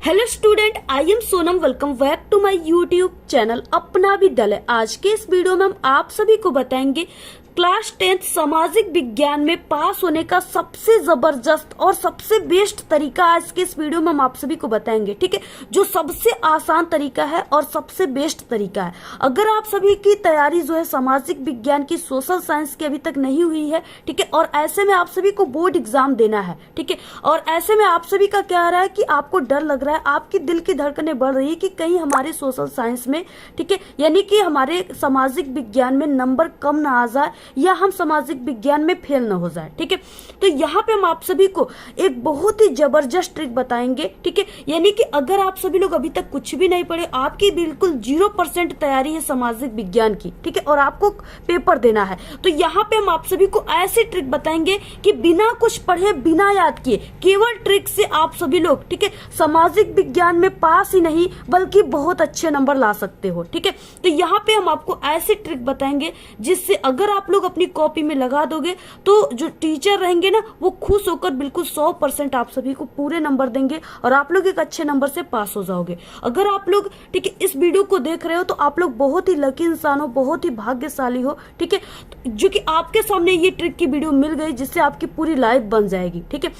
Hello student, I am Sonam. Welcome back to my YouTube channel Apna Vidyalaya. आज के इस video में हम आप सभी को बताएंगे क्लास 10th सामाजिक विज्ञान में पास होने का सबसे जबरदस्त और सबसे बेस्ट तरीका आज के इस वीडियो में हम आप सभी को बताएंगे। ठीक है, जो सबसे आसान तरीका है और सबसे बेस्ट तरीका है। अगर आप सभी की तैयारी जो है सामाजिक विज्ञान की, सोशल साइंस की अभी तक नहीं हुई है, ठीक है, और ऐसे में आप सभी को बोर्ड एग्जाम देना है, ठीक है, और ऐसे में आप सभी का क्या रहा है कि आपको डर लग रहा है, आपकी दिल की धड़कनें बढ़ रही है कि कहीं हमारे सोशल साइंस में, ठीक है, यानी कि हमारे सामाजिक विज्ञान में नंबर कम ना आ जाए या हम सामाजिक विज्ञान में फेल न हो जाए। ठीक है, तो यहाँ पे हम आप सभी को एक बहुत ही जबरदस्त ट्रिक बताएंगे। ठीक है, यानी कि अगर आप सभी लोग अभी तक कुछ भी नहीं पढ़े, आपकी बिल्कुल 0% तैयारी है सामाजिक विज्ञान की, ठीक है, और आपको पेपर देना है, तो यहाँ पे हम आप सभी को ऐसी ट्रिक बताएंगे कि बिना कुछ पढ़े, बिना याद किए, केवल ट्रिक से आप सभी लोग, ठीक है, सामाजिक विज्ञान में पास ही नहीं बल्कि बहुत अच्छे नंबर ला सकते हो। ठीक है, तो यहाँ पे हम आपको ऐसी ट्रिक बताएंगे जिससे अगर आप लोग अपनी कॉपी में लगा दोगे तो जो टीचर रहेंगे ना, वो खुश होकर बिल्कुल 100% आप सभी को पूरे नंबर देंगे और आप लोग एक अच्छे नंबर से पास हो जाओगे। अगर आप लोग, ठीक है, इस वीडियो को देख रहे हो तो आप लोग बहुत ही लकी इंसान हो, बहुत ही भाग्यशाली हो। ठीक है, जो कि आपके सामने ये ट्रिक की वीडियो मिल गई जिससे आपकी पूरी लाइफ बन जाएगी। ठीक है,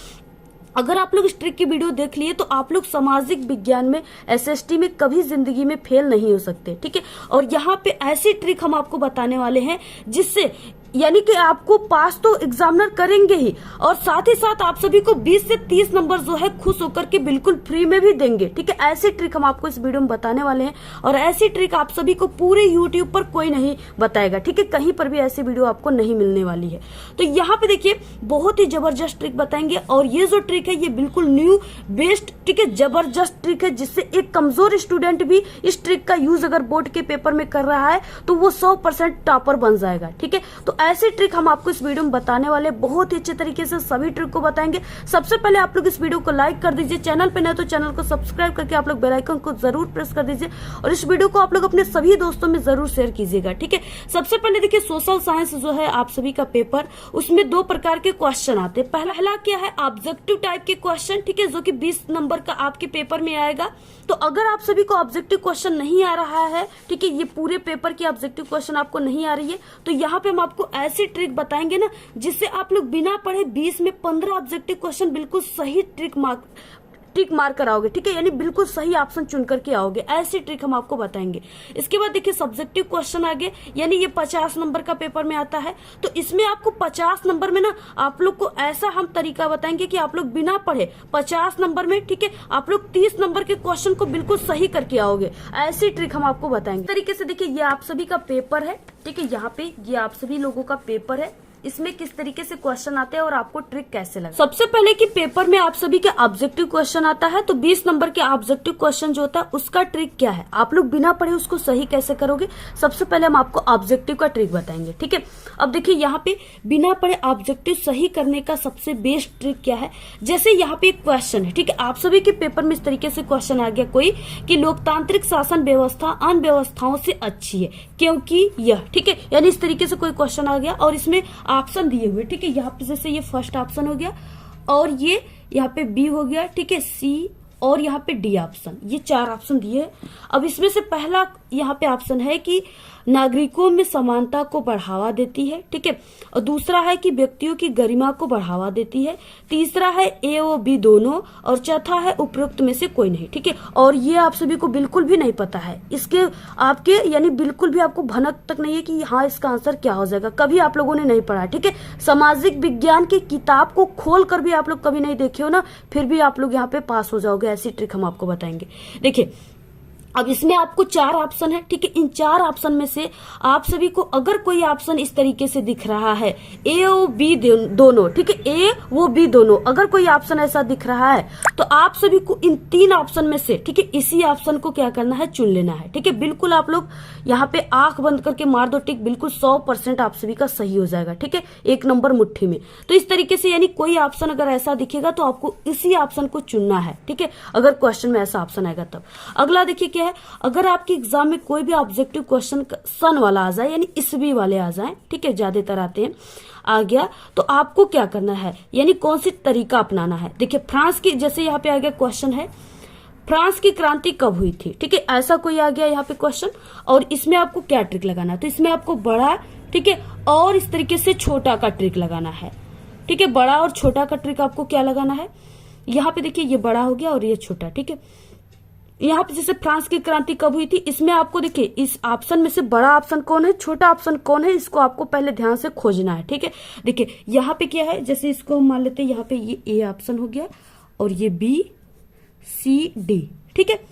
अगर आप लोग इस ट्रिक की वीडियो देख लिए तो आप लोग सामाजिक विज्ञान में, एसएसटी में कभी जिंदगी में फेल नहीं हो सकते। ठीक है, और यहाँ पे ऐसी ट्रिक हम आपको बताने वाले हैं जिससे यानी कि आपको पास तो एग्जामिनर करेंगे ही, और साथ ही साथ आप सभी को 20 से 30 नंबर जो है खुश होकर के बिल्कुल फ्री में भी देंगे। ठीक है, ऐसी ट्रिक हम आपको इस वीडियो में बताने वाले हैं और ऐसी ट्रिक आप सभी को पूरे यूट्यूब पर कोई नहीं बताएगा। ठीक है, कहीं पर भी ऐसी वीडियो आपको नहीं मिलने वाली है। तो यहाँ पे देखिए बहुत ही जबरदस्त ट्रिक बताएंगे और ये जो ट्रिक है ये बिल्कुल न्यू बेस्ट, ठीक है, जबरदस्त ट्रिक है जिससे एक कमजोर स्टूडेंट भी इस ट्रिक का यूज अगर बोर्ड के पेपर में कर रहा है तो वो 100% टॉपर बन जाएगा। ठीक है, तो ऐसी ट्रिक हम आपको इस वीडियो में बताने वाले, बहुत ही अच्छे तरीके से सभी ट्रिक को बताएंगे। सबसे पहले आप लोग इस वीडियो को लाइक कर दीजिए, चैनल पे नए तो चैनल को सब्सक्राइब करके आप लोग बेल आइकन को जरूर प्रेस कर दीजिए और इस वीडियो को आप लोग अपने सभी दोस्तों में जरूर शेयर कीजिएगा। ठीक है, सबसे पहले देखिए सोशल साइंस जो है आप सभी का पेपर, उसमें 2 प्रकार के क्वेश्चन आते हैं। पहला क्या है, ऑब्जेक्टिव टाइप के क्वेश्चन, ठीक है, जो कि 20 नंबर का आपके पेपर में आएगा। तो अगर आप सभी को ऑब्जेक्टिव क्वेश्चन नहीं आ रहा है, ठीक है, ये पूरे पेपर की ऑब्जेक्टिव क्वेश्चन आपको नहीं आ रही है, तो यहाँ पे हम आपको ऐसी ट्रिक बताएंगे ना जिससे आप लोग बिना पढ़े 20 में 15 ऑब्जेक्टिव क्वेश्चन बिल्कुल सही ट्रिक मार कर आओगे। ठीक है, यानी बिल्कुल सही ऑप्शन चुन करके आओगे। ऐसी ट्रिक हम आपको बताएंगे। इसके बाद देखिए सब्जेक्टिव क्वेश्चन आगे, यानी ये 50 नंबर का पेपर में आता है, तो इसमें आपको 50 नंबर में ना आप लोग को ऐसा हम तरीका बताएंगे कि आप लोग बिना पढ़े 50 नंबर में, ठीक है, आप लोग 30 नंबर के क्वेश्चन को बिल्कुल सही करके आओगे। ऐसी ट्रिक हम आपको बताएंगे। तरीके से देखिए ये आप सभी का पेपर है, ठीक है, यहाँ पे ये आप सभी लोगों का पेपर है, इसमें किस तरीके से क्वेश्चन आते हैं और आपको ट्रिक कैसे लगा। सबसे पहले कि पेपर में आप सभी के ऑब्जेक्टिव क्वेश्चन आता है, तो 20 नंबर के ऑब्जेक्टिव क्वेश्चन जो होता है उसका ट्रिक क्या है, आप लोग बिना पढ़े उसको सही कैसे करोगे। सबसे पहले हम आपको ऑब्जेक्टिव का ट्रिक बताएंगे। ठीक है, अब देखिए यहाँ पे बिना पढ़े ऑब्जेक्टिव सही करने का सबसे बेस्ट ट्रिक क्या है। जैसे यहाँ पे एक क्वेश्चन है, ठीक है, आप सभी के पेपर में इस तरीके से क्वेश्चन आ गया कोई कि लोकतांत्रिक शासन व्यवस्था अन्य व्यवस्थाओं से अच्छी है क्योंकि यह, ठीक है, यानी इस तरीके से कोई क्वेश्चन आ गया और इसमें ऑप्शन दिए हुए, ठीक है, यहाँ पे जैसे ये फर्स्ट ऑप्शन हो गया और ये यहाँ पे बी हो गया, ठीक है, सी और यहाँ पे डी ऑप्शन, ये 4 ऑप्शन दिए। अब इसमें से पहला यहाँ पे ऑप्शन है कि नागरिकों में समानता को बढ़ावा देती है, ठीक है, और दूसरा है कि व्यक्तियों की गरिमा को बढ़ावा देती है, तीसरा है ए और बी दोनों, और चौथा है उपरोक्त में से कोई नहीं। ठीक है, और ये आप सभी को बिल्कुल भी नहीं पता है, इसके आपके यानी बिल्कुल भी आपको भनक तक नहीं है कि हाँ इसका आंसर क्या हो जाएगा, कभी आप लोगों ने नहीं पढ़ा। ठीक है, सामाजिक विज्ञान की किताब को खोल कर भी आप लोग कभी नहीं देखे हो ना, फिर भी आप लोग यहाँ पे पास हो जाओगे। ऐसी ट्रिक हम आपको बताएंगे। देखिए अब इसमें आपको 4 ऑप्शन है, ठीक है, इन 4 ऑप्शन में से आप सभी को अगर कोई ऑप्शन इस तरीके से दिख रहा है, ए और बी दोनों, ठीक है, ए वो बी दोनों, अगर कोई ऑप्शन ऐसा दिख रहा है तो आप सभी को इन 3 ऑप्शन में से, ठीक है, इसी ऑप्शन को क्या करना है, चुन लेना है। ठीक है, बिल्कुल आप लोग यहाँ पे आंख बंद करके मार दो टिक, बिल्कुल 100% आप सभी का सही हो जाएगा। ठीक है, 1 नंबर मुट्ठी में। तो इस तरीके से यानी कोई ऑप्शन अगर ऐसा दिखेगा तो आपको इसी ऑप्शन को चुनना है। ठीक है, अगर क्वेश्चन में ऐसा ऑप्शन आएगा तब। अगला देखिए क्या है, अगर आपके एग्जाम में कोई भी ऑब्जेक्टिव क्वेश्चन सन वाला आ जाए, यानी ईस्वी वाले आ जाए, ठीक है, ज्यादातर आते हैं, आ गया तो आपको क्या करना है, यानी कौन सी तरीका अपनाना है। देखिए फ्रांस की, जैसे यहाँ पे आ गया क्वेश्चन है फ्रांस की क्रांति कब हुई थी, ठीक है, ऐसा कोई आ गया यहाँ पे क्वेश्चन। और इसमें आपको क्या ट्रिक लगाना है, तो इसमें आपको बड़ा, ठीक है, और इस तरीके से छोटा का ट्रिक लगाना है, ठीक है। बड़ा और छोटा का ट्रिक आपको क्या लगाना है, यहाँ पे देखिए ये बड़ा हो गया और ये छोटा, ठीक है। यहाँ पे जैसे फ्रांस की क्रांति कब हुई थी, इसमें आपको देखिए इस ऑप्शन में से बड़ा ऑप्शन कौन है, छोटा ऑप्शन कौन है, इसको आपको पहले ध्यान से खोजना है, ठीक है। देखिए यहाँ पे क्या है, जैसे इसको हम मान लेते हैं, यहाँ पे ये ए ऑप्शन हो गया और ये बी सी डी, ठीक है।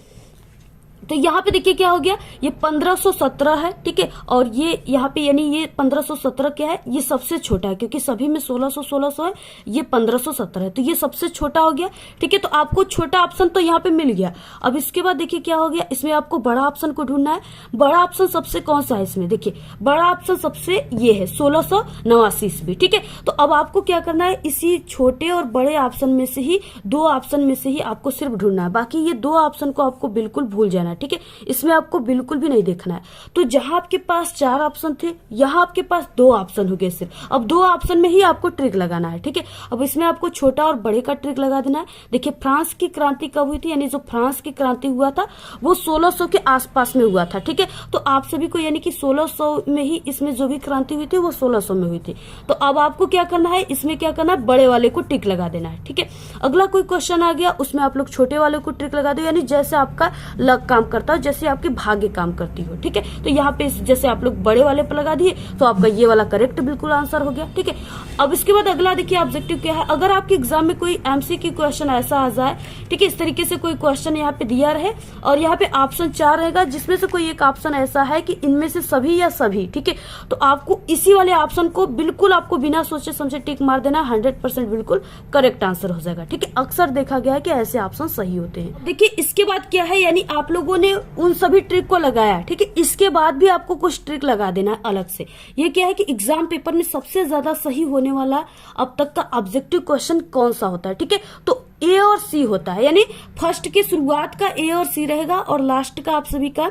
तो यहाँ पे देखिए क्या हो गया, ये 1517 है, ठीक है। और ये यहाँ पे यानी ये 1517 क्या है, ये सबसे छोटा है, क्योंकि सभी में 1600 है, ये 1517 है, तो ये सबसे छोटा हो गया, ठीक है। तो आपको छोटा ऑप्शन तो यहाँ पे मिल गया। अब इसके बाद देखिए क्या हो गया, इसमें आपको बड़ा ऑप्शन को ढूंढना है। बड़ा ऑप्शन सबसे कौन सा है इसमें, देखिए बड़ा ऑप्शन सबसे ये है 1689 ईस्वी, ठीक है। तो अब आपको क्या करना है, इसी छोटे और बड़े ऑप्शन में से ही, दो ऑप्शन में से ही आपको सिर्फ ढूंढना है, बाकी ये दो ऑप्शन को आपको बिल्कुल भूल जाना है, ठीक है। इसमें आपको बिल्कुल भी नहीं देखना है। तो जहां आपके पास 4 ऑप्शन थे, यहां आपके पास 2 ऑप्शन हो गए सिर्फ। अब 2 ऑप्शन में ही आपको ट्रिक लगाना है, ठीक है। अब इसमें आपको छोटा और बड़े का ट्रिक लगा देना है। देखिए फ्रांस की क्रांति कब हुई थी, यानी जो फ्रांस की क्रांति हुआ था वो 1600 के आसपास में हुआ था, ठीक है। तो आप सभी को यानी कि 1600 में ही इसमें जो भी क्रांति हुई थी वो 1600 में हुई थी। तो अब आपको क्या करना है, इसमें क्या करना है, बड़े वाले को टिक लगा देना है, ठीक है। अगला कोई क्वेश्चन आ गया, उसमें आप लोग छोटे वाले को ट्रिक लगा दो, यानी जैसे आपका लक काम करता हो, जैसे आपकी भाग्य काम करती हो, ठीक है। तो यहाँ पे जैसे आप लोग बड़े वाले पर लगा दिए तो आपका ये वाला करेक्ट बिल्कुल आंसर हो गया, ठीक है। अब इसके बाद अगला देखिए ऑब्जेक्टिव क्या है। अगर आपके एग्जाम में कोई एमसीक्यू क्वेश्चन ऐसा आ जाए, ठीक है, इस तरीके से कोई क्वेश्चन यहाँ पे दिया रहे और यहाँ पे ऑप्शन 4 रहेगा, जिसमें से कोई एक ऑप्शन ऐसा है कि इनमें से सभी या सभी, ठीक है, तो आपको इसी वाले ऑप्शन को बिल्कुल आपको बिना सोचे समझे टिक मार देना, 100% बिल्कुल करेक्ट आंसर हो जाएगा, ठीक है। अक्सर देखा गया है कि ऐसे ऑप्शन सही होते हैं। देखिए इसके बाद क्या है, यानी आप लोगों ने उन सभी ट्रिक को लगाया, ठीक है। इसके बाद भी आपको कुछ ट्रिक लगा देना है अलग से। ये क्या है कि एग्जाम पेपर में सबसे ज्यादा सही होने वाला अब तक का ऑब्जेक्टिव क्वेश्चन कौन सा होता है, ठीक है। तो ए और सी होता है, यानी फर्स्ट के शुरुआत का ए और सी रहेगा और लास्ट का आप सभी का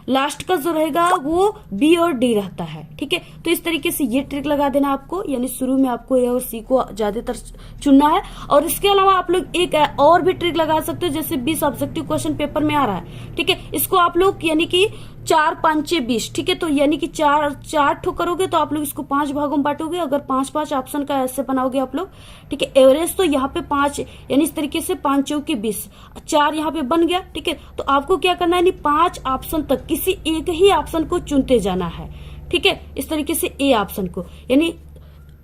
लास्ट का जो रहेगा वो बी और डी रहता है, ठीक है। तो इस तरीके से ये ट्रिक लगा देना आपको, यानी शुरू में आपको ए और सी को ज्यादातर चुनना है। और इसके अलावा आप लोग एक और भी ट्रिक लगा सकते हो, जैसे 20 ऑब्जेक्टिव क्वेश्चन पेपर में आ रहा है, ठीक है। इसको आप लोग यानी कि 4 5 20, ठीक है। तो यानी कि 4 ठो करोगे तो आप लोग इसको 5 भागों में बांटोगे। अगर 5 ऑप्शन का ऐसे बनाओगे आप लोग, ठीक है। एवरेज तो यहाँ पे 5, यानी इस तरीके से 5 चौके 20, 4 यहाँ पे बन गया, ठीक है। तो आपको क्या करना है, यानी 5 ऑप्शन तक किसी एक ही ऑप्शन को चुनते जाना है, ठीक है। इस तरीके से ए ऑप्शन को, यानी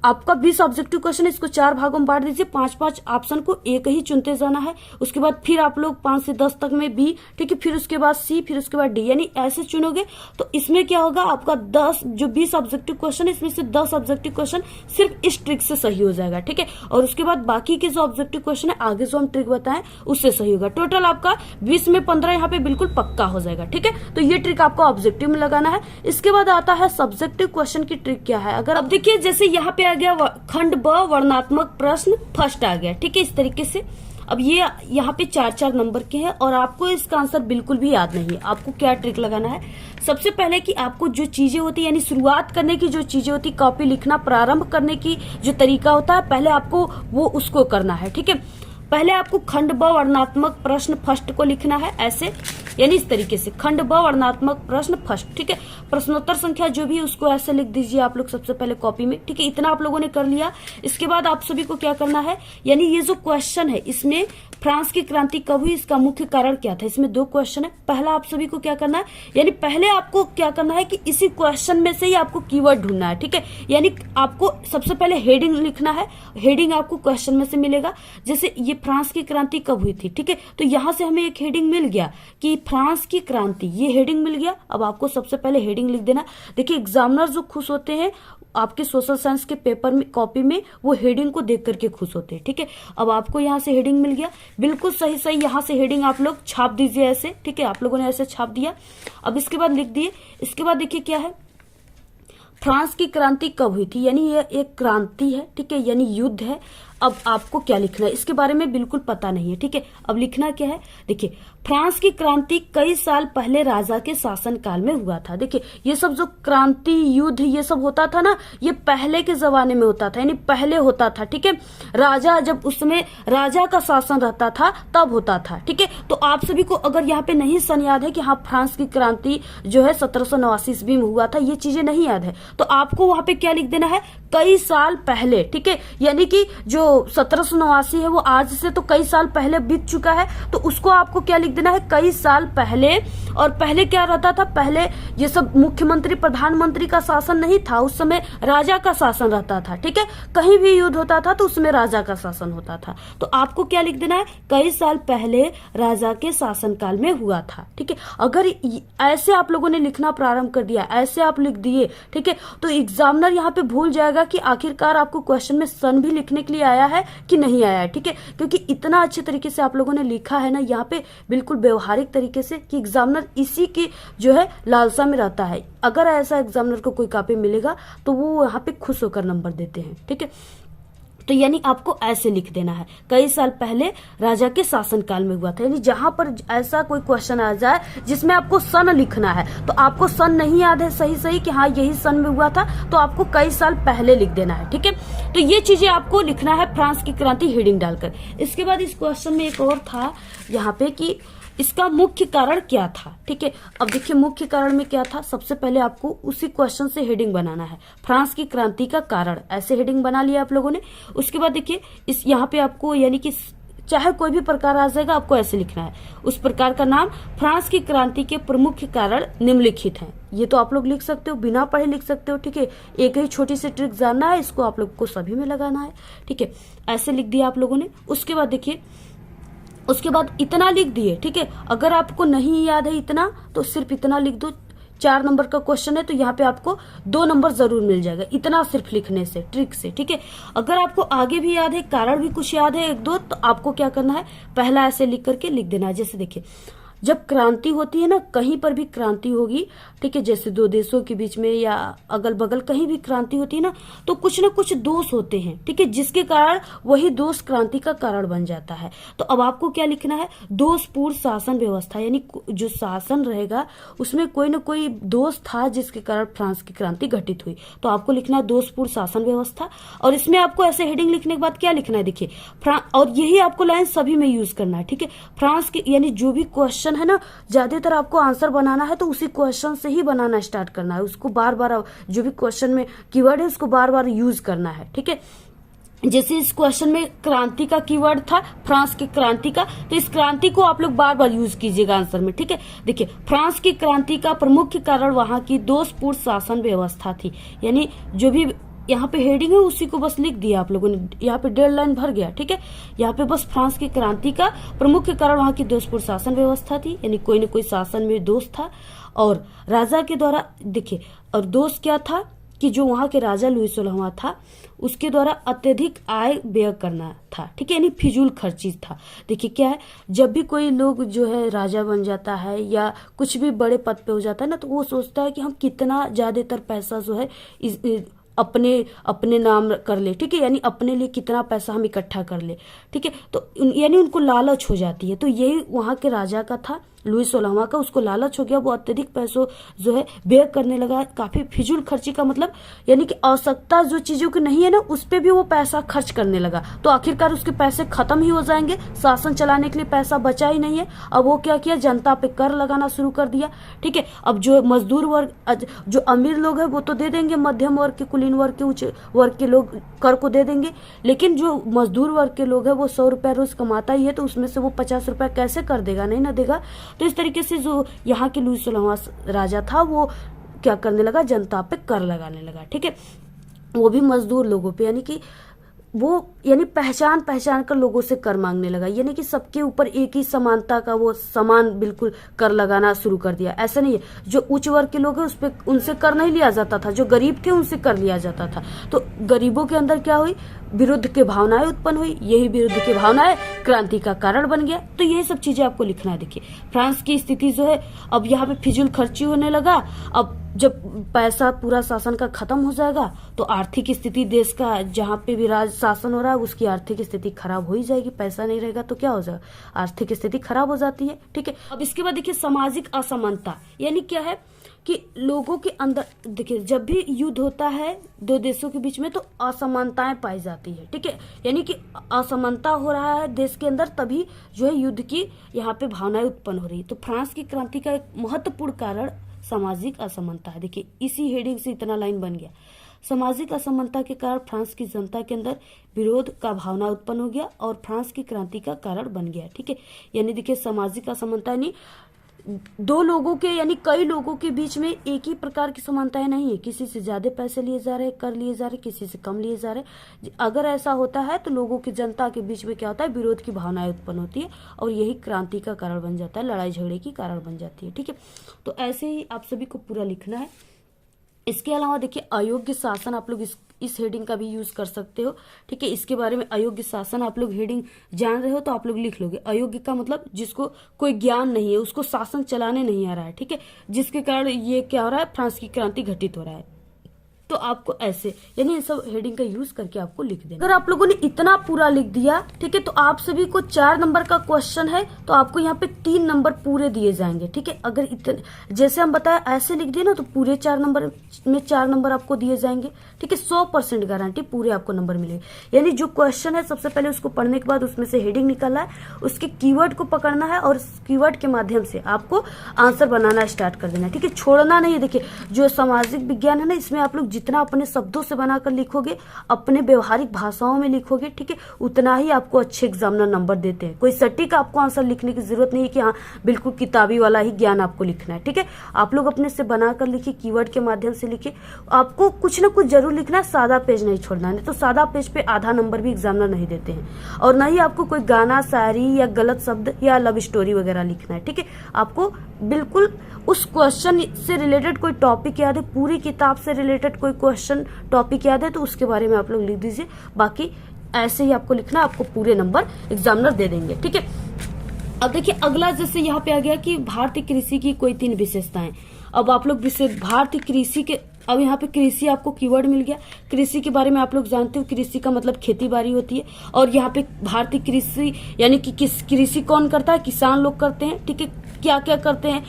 आपका 20 ऑब्जेक्टिव क्वेश्चन है, इसको 4 भागों में बांट दीजिए, 5 ऑप्शन को एक ही चुनते जाना है। उसके बाद फिर आप लोग 5 से 10 तक में बी, ठीक है, फिर उसके बाद सी, फिर उसके बाद डी, यानी ऐसे चुनोगे तो इसमें क्या होगा, आपका 20 ऑब्जेक्टिव क्वेश्चन है, इसमें से 10 ऑब्जेक्टिव क्वेश्चन सिर्फ इस ट्रिक से सही हो जाएगा, ठीक है। और उसके बाद बाकी के जो ऑब्जेक्टिव क्वेश्चन है आगे जो हम ट्रिक बताएं उससे सही होगा। टोटल आपका 20 में 15 यहाँ पे बिल्कुल पक्का हो जाएगा, ठीक है। तो ये ट्रिक आपको ऑब्जेक्टिव में लगाना है। इसके बाद आता है सब्जेक्टिव क्वेश्चन की ट्रिक क्या है। अगर अब देखिए जैसे यहाँ पे आ गया खंड ब वर्णनात्मक प्रश्न फर्स्ट आ गया, ठीक है, इस तरीके से। अब ये यहाँ पे 4 नंबर के हैं और आपको इसका आंसर बिल्कुल भी याद नहीं है। आपको क्या ट्रिक लगाना है, सबसे पहले कि आपको जो चीजें होती है, यानी शुरुआत करने की जो चीजें होती, कॉपी लिखना प्रारंभ करने की जो तरीका होता है, पहले आपको वो उसको करना है, ठीक है। पहले आपको खंड ब वर्णनात्मक प्रश्न फर्स्ट को लिखना है ऐसे, यानी इस तरीके से खंड ब वर्णनात्मक प्रश्न फर्स्ट, ठीक है। प्रश्नोत्तर संख्या जो भी उसको ऐसे लिख दीजिए आप लोग सबसे पहले कॉपी में, ठीक है। इतना आप लोगों ने कर लिया। इसके बाद आप सभी को क्या करना है, यानी ये जो क्वेश्चन है इसमें फ्रांस की क्रांति कब हुई, इसका मुख्य कारण क्या था, इसमें 2 क्वेश्चन है। पहला आप सभी को क्या करना है, यानी पहले आपको क्या करना है कि इसी क्वेश्चन में से ही आपको कीवर्ड ढूंढना है, ठीक है। यानी आपको सबसे पहले हेडिंग लिखना है, हेडिंग आपको क्वेश्चन में से मिलेगा। जैसे ये फ्रांस की क्रांति कब हुई थी, ठीक है, तो यहां से हमें एक हेडिंग मिल गया कि फ्रांस की क्रांति, ये हेडिंग मिल गया। अब आपको सबसे पहले हेडिंग लिख देना। देखिए एग्जामिनर जो खुश होते हैं आपके सोशल साइंस के पेपर में कॉपी में, वो हेडिंग को देख करके खुश होते हैं, ठीक है। अब आपको यहाँ से हेडिंग मिल गया, बिल्कुल सही सही यहाँ से हेडिंग आप लोग छाप दीजिए ऐसे, ठीक है। आप लोगों ने ऐसे छाप दिया। अब इसके बाद लिख दिए। इसके बाद देखिए क्या है, फ्रांस की क्रांति कब हुई थी, यानी ये एक क्रांति है, ठीक है, यानी युद्ध है। अब आपको क्या लिखना है इसके बारे में बिल्कुल पता नहीं है, ठीक है। अब लिखना क्या है, देखिए फ्रांस की क्रांति कई साल पहले राजा के शासन काल में हुआ था। देखिए ये सब जो क्रांति युद्ध ये सब होता था ना, ये पहले के जमाने में होता था, यानी पहले होता था, ठीक है। राजा जब उसमें राजा का शासन रहता था तब होता था, ठीक है। तो आप सभी को अगर यहाँ पे नहीं सन याद है कि हाँ फ्रांस की क्रांति जो है 1789 ईस्वी में हुआ था, ये चीजें नहीं याद है, तो आपको वहां पे क्या लिख देना है, कई साल पहले, ठीक है। यानी कि जो 1789 है वो आज से तो कई साल पहले बीत चुका है, तो उसको आपको क्या लिख देना है, कई साल पहले। और पहले क्या रहता था, पहले ये सब मुख्यमंत्री प्रधानमंत्री का शासन नहीं था, उस समय राजा का शासन रहता था, ठीक है। कहीं भी युद्ध होता था तो उसमें राजा का शासन होता था, तो आपको क्या लिख देना है, कई साल पहले राजा के शासन काल में हुआ था, ठीक है। अगर ऐसे आप लोगों ने लिखना प्रारंभ कर दिया, ऐसे आप लिख दिए, ठीक है, तो एग्जामिनर यहाँ पे भूल जाएगा कि आखिरकार आपको क्वेश्चन में सन भी लिखने के लिए आया है कि नहीं आया है, ठीक है। क्योंकि इतना अच्छे तरीके से आप लोगों ने लिखा है ना यहाँ पे, बिल्कुल व्यवहारिक तरीके से, कि एग्जामिनर इसी की जो है लालसा में रहता है। अगर ऐसा एग्जामिनर को कोई कॉपी मिलेगा तो वो यहाँ पे खुश होकर नंबर देते हैं, ठीक है। तो यानी आपको ऐसे लिख देना है, कई साल पहले राजा के शासन काल में हुआ था। यानी जहां पर ऐसा कोई क्वेश्चन आ जाए जिसमें आपको सन लिखना है, तो आपको सन नहीं याद है सही कि हाँ यही सन में हुआ था, तो आपको कई साल पहले लिख देना है, ठीक है। तो ये चीजें आपको लिखना है फ्रांस की क्रांति हेडिंग डालकर। इसके बाद इस क्वेश्चन में एक और था यहाँ पे कि इसका मुख्य कारण क्या था, ठीक है। अब देखिए मुख्य कारण में क्या था, सबसे पहले आपको उसी क्वेश्चन से हेडिंग बनाना है, फ्रांस की क्रांति का कारण, ऐसे हेडिंग बना लिया आप लोगों ने। उसके बाद देखिए इस यहाँ पे आपको यानी कि चाहे कोई भी प्रकार आ जाएगा, आपको ऐसे लिखना है, उस प्रकार का नाम फ्रांस की क्रांति के प्रमुख कारण निम्नलिखित हैं। ये तो आप लोग लिख सकते हो, बिना पढ़े लिख सकते हो, ठीक है। एक ही छोटी सी ट्रिक जानना है, इसको आप लोग को सभी में लगाना है, ठीक है। ऐसे लिख दिया आप लोगों ने। उसके बाद देखिए, उसके बाद इतना लिख दिए, ठीक है। अगर आपको नहीं याद है इतना तो सिर्फ इतना लिख दो, 4 नंबर का क्वेश्चन है तो यहाँ पे आपको 2 नंबर जरूर मिल जाएगा, इतना सिर्फ लिखने से, ट्रिक से, ठीक है। अगर आपको आगे भी याद है, कारण भी कुछ याद है 1-2, तो आपको क्या करना है, पहला ऐसे लिख करके लिख देना है। जैसे देखिए जब क्रांति होती है ना, कहीं पर भी क्रांति होगी, ठीक है, जैसे 2 देशों के बीच में या अगल बगल कहीं भी क्रांति होती है ना, तो कुछ ना कुछ दोष होते हैं, ठीक है, जिसके कारण वही दोष क्रांति का कारण बन जाता है। तो अब आपको क्या लिखना है, दोषपूर्ण शासन व्यवस्था, यानी जो शासन रहेगा उसमें कोई ना कोई दोष था जिसके कारण फ्रांस की क्रांति घटित हुई, तो आपको लिखना है दोषपूर्ण शासन व्यवस्था। और इसमें आपको ऐसे हेडिंग लिखने के बाद क्या लिखना है, देखिए और यही आपको लाइन सभी में यूज करना है, ठीक है। फ्रांस की यानी जो भी क्वेश्चन है ना, ज्यादातर आपको आंसर बनाना है तो उसी क्वेश्चन से ही बनाना स्टार्ट करना है, उसको बार बार जो भी क्वेश्चन में कीवर्ड है उसको बार बार यूज करना है, ठीक है। जैसे इस क्वेश्चन में क्रांति का कीवर्ड था, फ्रांस की क्रांति का, तो इस क्रांति को आप लोग बार बार यूज कीजिएगा आंसर में, ठीक है। देखिए फ्रांस की क्रांति का प्रमुख कारण वहां की दोषपूर्ण शासन व्यवस्था थी, यानी जो भी यहाँ पे हेडिंग है उसी को बस लिख दिया आप लोगों ने, यहाँ पे 1.5 लाइन भर गया, ठीक है। यहाँ पे बस फ्रांस की क्रांति का प्रमुख कारण वहां की दोषपूर्ण शासन व्यवस्था थी, यानी कोई न कोई शासन में दोष था, और राजा के द्वारा, देखिए और दोष क्या था कि जो वहां के राजा लुई 16वां था उसके द्वारा अत्यधिक आय व्यय करना था, ठीक है, यानी फिजूल खर्ची था। देखिए क्या है, जब भी कोई लोग जो है राजा बन जाता है या कुछ भी बड़े पद पे हो जाता है ना, तो वो सोचता है कि हम कितना ज्यादातर पैसा जो है अपने नाम कर ले, ठीक है, यानी अपने लिए कितना पैसा हम इकट्ठा कर ले, ठीक है। तो यानी उनको लालच हो जाती है, तो यही वहां के राजा का था, लुई 16वां का, उसको लालच हो गया, वो अत्यधिक पैसों जो है व्यय करने लगा, काफी फिजूल खर्ची का मतलब यानी कि आवश्यकता जो चीजों की नहीं है ना उस पे भी वो पैसा खर्च करने लगा, तो आखिरकार उसके पैसे खत्म ही हो जाएंगे, शासन चलाने के लिए पैसा बचा ही नहीं है। अब वो क्या किया, जनता पे कर लगाना शुरू कर दिया, ठीक है। अब जो मजदूर वर्ग, जो अमीर लोग है वो तो दे देंगे, मध्यम वर्ग के, कुलीन वर्ग के, उच्च वर्ग के लोग कर को दे देंगे, लेकिन जो मजदूर वर्ग के लोग है वो 100 रुपया रोज कमाता ही है, तो उसमें से वो 50 रुपया कैसे कर देगा, नहीं ना देगा। तो इस तरीके से जो यहाँ के लुई 16वां राजा था वो क्या करने लगा, जनता पे कर लगाने लगा, ठीक है, वो भी मजदूर लोगों पे, यानी कि वो यानी पहचान कर लोगों से कर मांगने लगा, यानी कि सबके ऊपर एक ही समानता का वो समान बिल्कुल कर लगाना शुरू कर दिया। ऐसा नहीं है, जो उच्च वर्ग के लोग हैं उस पे उनसे कर नहीं लिया जाता था, जो गरीब थे उनसे कर लिया जाता था। तो गरीबों के अंदर क्या हुई, विरुद्ध की भावनाएं उत्पन्न हुई, यही विरुद्ध की भावनाएं क्रांति का कारण बन गया। तो यही सब चीजें आपको लिखना है। देखिए फ्रांस की स्थिति जो है, अब यहाँ पे फिजूल खर्ची होने लगा। अब जब पैसा पूरा शासन का खत्म हो जाएगा तो आर्थिक स्थिति देश का जहाँ पे भी राज शासन हो रहा है उसकी आर्थिक स्थिति खराब हो ही जाएगी। पैसा नहीं रहेगा तो क्या हो जाएगा, आर्थिक स्थिति खराब हो जाती है। ठीक है, अब इसके बाद देखिए सामाजिक असमानता, यानी क्या है कि लोगों के अंदर, देखिए जब भी युद्ध होता है दो देशों के बीच में तो असमानताएं पाई जाती है। ठीक है, यानी कि असमानता हो रहा है देश के अंदर, तभी जो है युद्ध की यहाँ पे भावनाएं उत्पन्न हो रही है। तो फ्रांस की क्रांति का एक महत्वपूर्ण कारण सामाजिक असमानता है। देखिए इसी हेडिंग से इतना लाइन बन गया। सामाजिक असमानता के कारण फ्रांस की जनता के अंदर विरोध का भावना उत्पन्न हो गया और फ्रांस की क्रांति का कारण बन गया। ठीक है, यानी देखिए सामाजिक असमानता यानी दो लोगों के यानी कई लोगों के बीच में एक ही प्रकार की समानताएं नहीं है। किसी से ज्यादा पैसे लिए जा रहे, कर लिए जा रहे, किसी से कम लिए जा रहे। अगर ऐसा होता है तो लोगों की, जनता के बीच में क्या होता है, विरोध की भावनाएं उत्पन्न होती है और यही क्रांति का कारण बन जाता है, लड़ाई झगड़े की कारण बन जाती है। ठीक है, तो ऐसे ही आप सभी को पूरा लिखना है। इसके अलावा देखिए अयोग्य शासन, आप लोग इस हेडिंग का भी यूज कर सकते हो। ठीक है, इसके बारे में अयोग्य शासन आप लोग हेडिंग जान रहे हो तो आप लोग लिख लोगे। अयोग्य का मतलब जिसको कोई ज्ञान नहीं है, उसको शासन चलाने नहीं आ रहा है। ठीक है, जिसके कारण ये क्या हो रहा है, फ्रांस की क्रांति घटित हो रहा है। तो आपको ऐसे यानी इन सब हेडिंग का यूज करके आपको लिख देना। अगर आप लोगों ने इतना पूरा लिख दिया, ठीक है, तो आप सभी को 4 नंबर का क्वेश्चन है तो आपको यहाँ पे 3 नंबर पूरे दिए जाएंगे। ठीक है, अगर इतने जैसे हम बताया ऐसे लिख दिए ना तो पूरे 4 नंबर में 4 नंबर आपको दिए जाएंगे। ठीक है, 100% गारंटी पूरे आपको नंबर मिलेंगे। यानी जो क्वेश्चन है सबसे पहले उसको पढ़ने के बाद उसमें से हेडिंग निकालना है, उसके कीवर्ड को पकड़ना है और कीवर्ड के माध्यम से आपको आंसर बनाना स्टार्ट कर देना है। ठीक है, छोड़ना नहीं है। देखिए जो सामाजिक विज्ञान है ना, इसमें आप लोग जितना अपने शब्दों से बनाकर लिखोगे, अपने व्यवहारिक भाषाओं में लिखोगे, ठीक है, उतना ही आपको अच्छे एग्जामिनर नंबर देते हैं। कोई सटीक आपको आंसर लिखने की जरूरत नहीं है कि हाँ बिल्कुल किताबी वाला ही ज्ञान आपको लिखना है। ठीक है, आप लोग अपने से बनाकर लिखिए, कीवर्ड के माध्यम से लिखिए। आपको कुछ ना कुछ जरूर लिखना है, सादा पेज नहीं छोड़ना है, तो सादा पेज पे आधा नंबर भी एग्जामिनर नहीं देते हैं। और न ही आपको कोई गाना, शायरी या गलत शब्द या लव स्टोरी वगैरह लिखना है। ठीक है, आपको बिल्कुल उस क्वेश्चन से रिलेटेड कोई टॉपिक याद है, पूरी किताब से रिलेटेड कोई क्वेश्चन टॉपिक याद है तो उसके बारे में आप लोग लिख दीजिए। बाकी ऐसे ही आपको लिखना, आपको पूरे नंबर एग्जामिनर दे देंगे। ठीक है, अब देखिए अगला जैसे यहाँ पे आ गया कि भारतीय कृषि की कोई 3 विशेषताएं। अब आप लोग भारतीय कृषि के, अब यहाँ पे कृषि आपको कीवर्ड मिल गया। कृषि के बारे में आप लोग जानते हो, कृषि का मतलब खेती बाड़ी होती है। और यहाँ पे भारतीय कृषि यानी कि कृषि कौन करता है, किसान लोग करते हैं। ठीक है, क्या क्या करते हैं,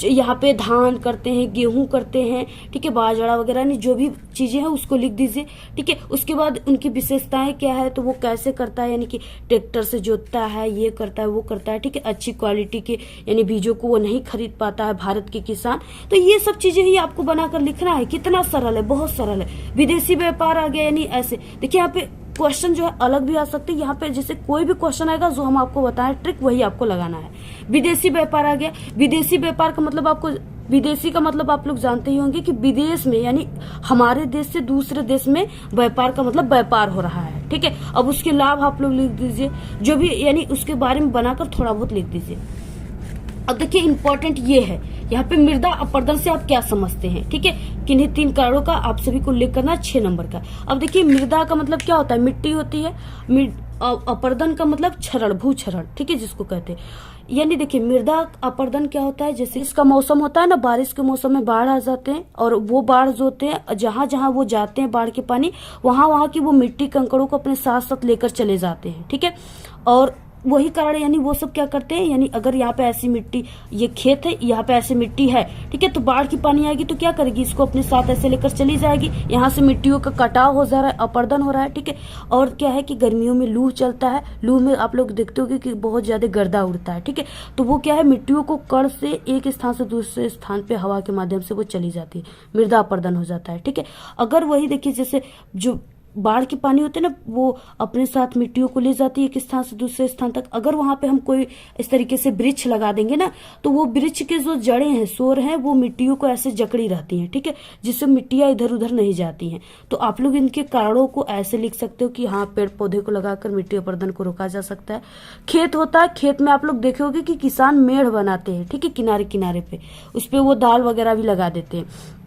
यहाँ पे धान करते हैं, गेहूं करते हैं, ठीक है, बाजरा वगैरह, नहीं जो भी चीजें हैं उसको लिख दीजिए। ठीक है, उसके बाद उनकी विशेषताएं क्या है, तो वो कैसे करता है, यानी कि ट्रैक्टर से जोतता है, ये करता है, वो करता है। ठीक है, अच्छी क्वालिटी के यानी बीजों को वो नहीं खरीद पाता है भारत के किसान। तो ये सब चीजें ही आपको बनाकर लिखना है। कितना सरल है, बहुत सरल है। विदेशी व्यापार आ गया, यानी ऐसे देखिए यहाँ पे क्वेश्चन जो है अलग भी आ सकते हैं। यहाँ पे जैसे कोई भी क्वेश्चन आएगा जो हम आपको बताएं ट्रिक, वही आपको लगाना है। विदेशी व्यापार आ गया। विदेशी व्यापार का मतलब आपको, विदेशी का मतलब आप लोग जानते ही होंगे कि विदेश में यानी हमारे देश से दूसरे देश में व्यापार का मतलब व्यापार हो रहा है। ठीक है, अब उसके लाभ आप लोग लिख दीजिए, जो भी यानी उसके बारे में बनाकर थोड़ा बहुत लिख दीजिए। अब देखिए इंपॉर्टेंट ये है, यहाँ पे मृदा अपरदन से आप क्या समझते हैं। ठीक है, किन्हीं 3 कारणों का आप सभी को उल्लेख करना 6 नंबर का। अब देखिए मृदा का मतलब क्या होता है, मिट्टी होती है। अपरदन का मतलब क्षरण, भूक्षरण, ठीक है, जिसको कहते हैं। यानी देखिए मृदा अपरदन क्या होता है, जैसे इसका मौसम होता है ना, बारिश के मौसम में बाढ़ आ जाते हैं और वो बाढ़ जो होते हैं जहां जहां वो जाते हैं बाढ़ के पानी, वहां वहां की वो मिट्टी कंकड़ों को अपने साथ साथ लेकर चले जाते हैं। ठीक है, और वही कारण यानी वो सब क्या करते हैं, यानी अगर यहाँ पे ऐसी मिट्टी, ये खेत है, यहाँ पे ऐसी मिट्टी है, ठीक है, तो बाढ़ की पानी आएगी तो क्या करेगी, इसको अपने साथ ऐसे लेकर चली जाएगी। यहाँ से मिट्टियों का कटाव हो जा रहा है, अपरदन हो रहा है। ठीक है, और क्या है कि गर्मियों में लू चलता है, लू में आप लोग देखते हो कि बहुत ज्यादा गर्दा उड़ता है। ठीक है, तो वो क्या है, मिट्टियों को कण से एक स्थान से दूसरे स्थान पे हवा के माध्यम से वो चली जाती है, मृदा अपरदन हो जाता है। ठीक है, अगर वही देखिए जैसे जो बाढ़ के पानी होते हैं ना, वो अपने साथ मिट्टियों को ले जाती है एक स्थान से दूसरे स्थान तक। अगर वहां पे हम कोई इस तरीके से वृक्ष लगा देंगे ना, तो वो वृक्ष के जो जड़ें हैं, सोर हैं, वो मिट्टियों को ऐसे जकड़ी रहती हैं। ठीक है, जिससे मिट्टियां इधर उधर नहीं जाती हैं। तो आप लोग इनके कारणों को ऐसे लिख सकते हो कि हाँ, पेड़ पौधे को लगाकर मिट्टी अपरदन को रोका जा सकता है। खेत होता है, खेत में आप लोग देखोगे कि किसान मेढ़ बनाते हैं। ठीक है, किनारे किनारे पे उस पे वो दाल वगैरह भी लगा देते हैं।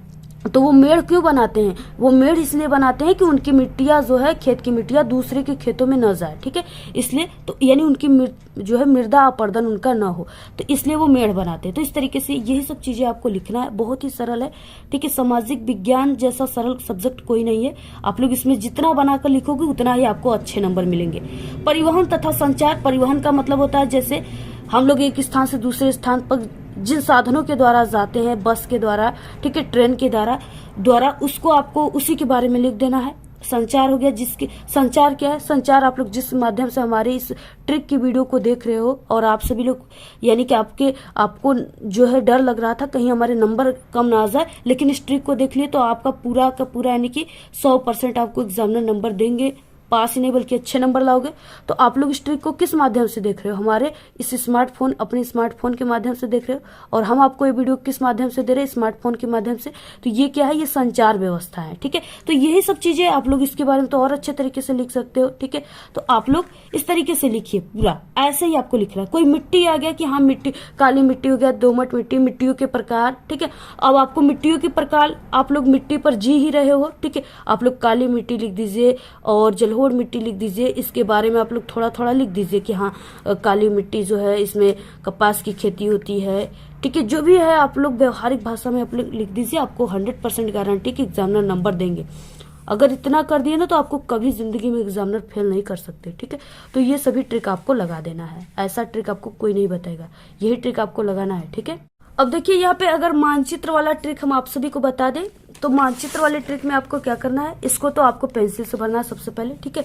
तो वो मेड़ क्यों बनाते हैं? वो मेड़ इसलिए बनाते हैं कि उनकी मिट्टियाँ जो है, खेत की मिट्टियाँ दूसरे के खेतों में न जाए, ठीक है। इसलिए तो यानी उनकी जो है मृदा अपरदन उनका ना हो, तो इसलिए वो मेड़ बनाते हैं। तो इस तरीके से यही सब चीजें आपको लिखना है, बहुत ही सरल है, ठीक है। सामाजिक विज्ञान जैसा सरल सब्जेक्ट कोई नहीं है। आप लोग इसमें जितना बनाकर लिखोगे उतना ही आपको अच्छे नंबर मिलेंगे। परिवहन तथा संचार, परिवहन का मतलब होता है जैसे हम लोग एक स्थान से दूसरे स्थान पर जिन साधनों के द्वारा जाते हैं, बस के द्वारा, ठीक है, ट्रेन के द्वारा उसको आपको उसी के बारे में लिख देना है। संचार हो गया, जिसके संचार क्या है? संचार आप लोग जिस माध्यम से हमारे इस ट्रिक की वीडियो को देख रहे हो, और आप सभी लोग यानी कि आपको जो है डर लग रहा था कहीं हमारे नंबर कम ना आ जाए, लेकिन इस ट्रिक को देख लिए तो आपका पूरा का पूरा यानी कि 100% आपको एग्जामिनर नंबर देंगे, पास ही नहीं बल्कि अच्छे नंबर लाओगे। तो आप लोग इस ट्रिक को किस माध्यम से देख रहे हो? हमारे इस स्मार्टफोन, अपने स्मार्टफोन के माध्यम से देख रहे हो, और हम आपको ये वीडियो किस माध्यम से दे रहे हैं? स्मार्टफोन के माध्यम से। तो ये क्या है? ये संचार व्यवस्था है, ठीक है। तो यही सब चीजें आप लोग इसके बारे में तो और अच्छे तरीके से लिख सकते हो, ठीक है। तो आप लोग इस तरीके से लिखिए, पूरा ऐसे ही आपको लिखना है। कोई मिट्टी आ गया कि हाँ मिट्टी, काली मिट्टी हो गया, दोमट मिट्टी, मिट्टियों के प्रकार, ठीक है। अब आपको मिट्टियों के प्रकार, आप लोग मिट्टी पर जी ही रहे हो, ठीक है। आप लोग काली मिट्टी लिख दीजिए और जलोढ़ मिट्टी लिख दीजिए। इसके बारे में आप लोग थोड़ा थोड़ा लिख दीजिए कि हाँ काली मिट्टी जो है इसमें कपास की खेती होती है, ठीक है। जो भी है आप लोग व्यवहारिक भाषा में आप लोग लिख दीजिए, आपको 100% गारंटी कि एग्जामिनर नंबर देंगे। अगर इतना कर दिए ना तो आपको कभी जिंदगी में एग्जामिनर फेल नहीं कर सकते, ठीक है। तो ये सभी ट्रिक आपको लगा देना है, ऐसा ट्रिक आपको कोई नहीं बताएगा, यही ट्रिक आपको लगाना है, ठीक है। अब देखिए यहाँ पे अगर मानचित्र वाला ट्रिक हम आप सभी को बता दें, तो मानचित्र वाले ट्रिक में आपको क्या करना है? इसको तो आपको पेंसिल से भरना है सबसे पहले, ठीक है।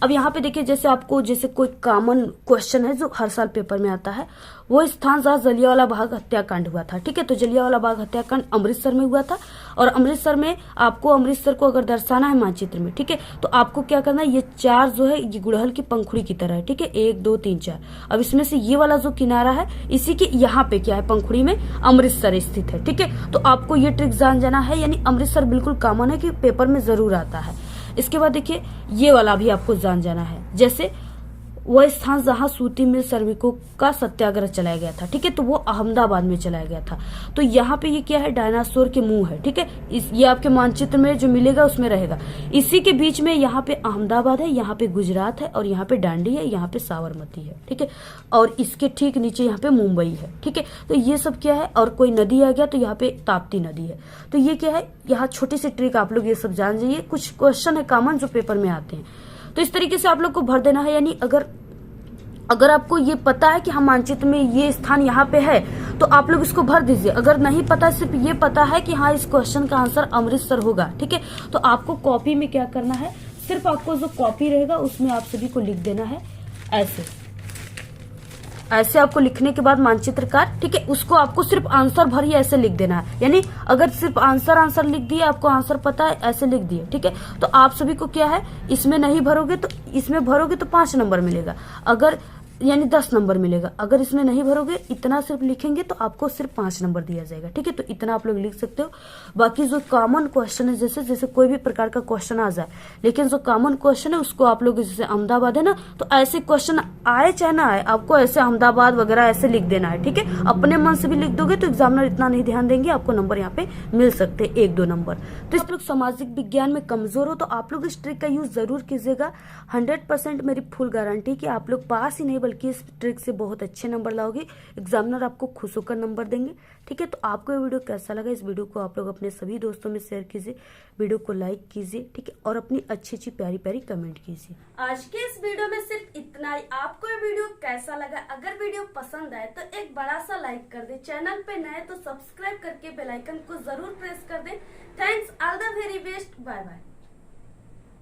अब यहाँ पे देखिए, जैसे कोई कॉमन क्वेश्चन है जो हर साल पेपर में आता है, वो स्थान जहाँ जलियांवाला बाग हत्याकांड हुआ था, ठीक है। तो जलियांवाला बाग हत्याकांड अमृतसर में हुआ था, और अमृतसर में आपको अमृतसर को अगर दर्शाना है मानचित्र में, ठीक है, तो आपको क्या करना है? ये चार जो है ये गुड़हल की पंखुड़ी की तरह है, ठीक है, 1 2 3 4। अब इसमें से ये वाला जो किनारा है, इसी के यहाँ पे क्या है? पंखुड़ी में अमृतसर स्थित है, ठीक है। तो आपको ये ट्रिक जान जाना है, यानी अमृतसर बिल्कुल कॉमन है कि पेपर में जरूर आता है। इसके बाद देखिए ये वाला भी आपको जान जाना है, जैसे वह स्थान जहां सूती मिल श्रमिकों का सत्याग्रह चलाया गया था, ठीक है। तो वो अहमदाबाद में चलाया गया था। तो यहाँ पे ये क्या है? डायनासोर के मुंह है, ठीक है। ये आपके मानचित्र में जो मिलेगा उसमें रहेगा। इसी के बीच में यहाँ पे अहमदाबाद है, यहाँ पे गुजरात है, और यहाँ पे दांडी है, यहाँ पे साबरमती है, ठीक है। और इसके ठीक नीचे यहाँ पे मुंबई है, ठीक है। तो ये सब क्या है? और कोई नदी आ गया तो यहाँ पे ताप्ती नदी है। तो ये क्या है? यहाँ छोटी सी ट्रिक आप लोग ये सब जान जाइए। कुछ क्वेश्चन है कॉमन जो पेपर में आते हैं, तो इस तरीके से आप लोग को भर देना है। यानी अगर आपको ये पता है कि हम मानचित्र में ये स्थान यहाँ पे है, तो आप लोग इसको भर दीजिए। अगर नहीं पता, सिर्फ ये पता है कि हाँ इस क्वेश्चन का आंसर अमृतसर होगा, ठीक है, तो आपको कॉपी में क्या करना है? सिर्फ आपको जो कॉपी रहेगा उसमें आप सभी को लिख देना है ऐसे आपको लिखने के बाद मानचित्रकार, ठीक है, उसको आपको सिर्फ आंसर भर ही ऐसे लिख देना है। यानी अगर सिर्फ आंसर लिख दिए, आपको आंसर पता है, ऐसे लिख दिए, ठीक है। तो आप सभी को क्या है? इसमें नहीं भरोगे तो इसमें भरोगे तो 5 नंबर मिलेगा, अगर यानी 10 नंबर मिलेगा। अगर इसमें नहीं भरोगे, इतना सिर्फ लिखेंगे तो आपको सिर्फ 5 नंबर दिया जाएगा, ठीक है। तो इतना आप लोग लिख सकते हो। बाकी जो कॉमन क्वेश्चन है, जैसे कोई भी प्रकार का क्वेश्चन आ जाए, लेकिन जो कॉमन क्वेश्चन है उसको आप लोग, जैसे अहमदाबाद है ना, तो ऐसे क्वेश्चन आए चाहे ना आए, आपको ऐसे अहमदाबाद वगैरह ऐसे लिख देना है, ठीक है। अपने मन से भी लिख दोगे तो एग्जामिनर इतना नहीं ध्यान देंगे, आपको नंबर यहाँ पे मिल सकते 1 2 नंबर। तो आप लोग सामाजिक विज्ञान में कमजोर हो तो आप लोग इस ट्रिक का यूज जरूर कीजिएगा। 100% मेरी फुल गारंटी कि आप लोग पास ही नहीं बल्कि इस ट्रिक से बहुत अच्छे नंबर लाओगे, एग्जामिनर आपको खुश होकर नंबर देंगे, ठीक है। तो आपको ये वीडियो कैसा लगा? इस वीडियो को आप लोग अपने सभी दोस्तों में शेयर कीजिए, वीडियो को लाइक कीजिए, ठीक है, और अपनी अच्छी प्यारी प्यारी कमेंट कीजिए। आज के इस वीडियो में सिर्फ इतना ही। आपको ये वीडियो कैसा लगा? अगर वीडियो पसंद आए तो एक बड़ा सा लाइक कर दे, चैनल पे नए तो सब्सक्राइब करके बेल आइकन को जरूर प्रेस कर दे। Thanks, all the very best, bye bye.